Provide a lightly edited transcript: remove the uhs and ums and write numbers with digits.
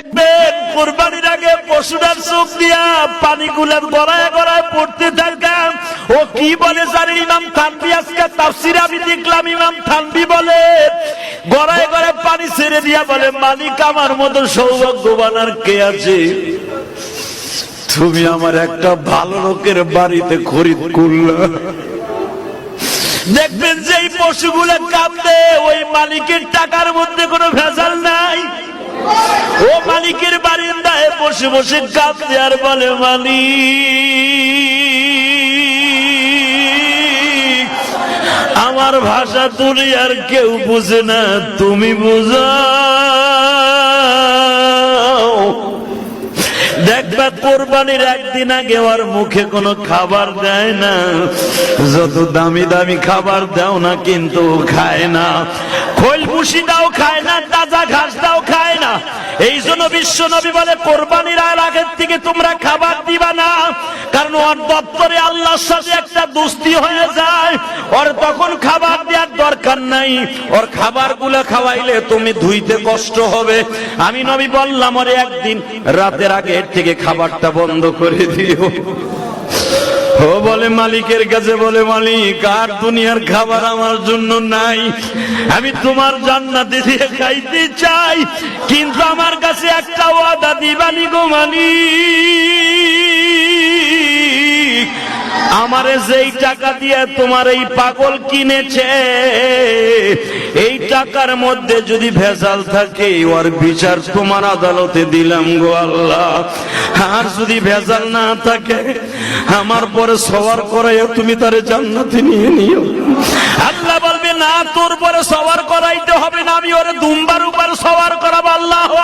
দেখবেন কোরবানির আগে পশুটার চোখ দিয়া পানিগুলো গড়ায় গড়ায় পড়তে থাকে। ও কি বলে জানেন? ইমাম থানভী আজকে তাফসিরে আমি দেখলাম, ইমাম থানভী বলে গড়ায় গড়ায় পানি ছেড়ে দিয়া বলে, মালিক আমার মতো সৌভাগ্যবান আর কে আছে? তুমি আমার একটা ভালো লোকের বাড়িতে খরিদ করলা। দেখবেন যে এই পশুগুলো কাঁদে, ওই মালিকের টাকার মধ্যে কোনো ভেজাল নাই। ও মালিকের বারিন্দায় বসে বসে কাঁদে আর বলে, মালিক আমার ভাষা দুনিয়ার কেউ বুঝে না, তুমি বুঝাও। দেখবা কোরবানির একদিন আগে ওর মুখে কোনো খাবার দেয় না, যত দামি দামি খাবার দাও না কিন্তু খায় না। খোল ভুসি দাও খায় না, তাজা ঘাস দাও খায় না। এই জন্য বিশ্ব নবী বলে কোরবানির আগের থেকে তোমরা খাবার দিবা না, কারণ ওর দপ্তরে আল্লাহর সাথে একটা দোস্তি হয়ে যায়। ওর তখন খাবার দেওয়ার দরকার নাই, ওর খাবারগুলো খাওয়াইলে তুমি ধুইতে কষ্ট হবে। আমি নবী বললাম ওরে একদিন রাতের আগে থেকে খাবারটা বন্ধ করে দিও। ও বলে মালিকের কাছে বলে, মালিক আর দুনিয়ার খাবার আমার জন্য নাই, আমি তোমার জান্নাতে দিয়ে খাইতে চাই, কিন্তু আমার কাছে একটা ওয়াদা দিবানি গো মালিক। আমারে যেই টাকা দিয়ে তোমার এই পাগল কিনেছে, এই টাকার মধ্যে যদি ভেজাল থাকে ওর বিচার তোমার আদালতে দিলাম গো আল্লাহ। আর যদি ভেজাল না থাকে আমার পরে সওয়ার করাইও তুমি তারে জান্নাতে নিয়ে নিও। আল্লাহ বলবে না, তোর পরে সওয়ার করাইতে হবে না, আমি ওরে দুম্বার উপর সওয়ার করাবো। আল্লাহু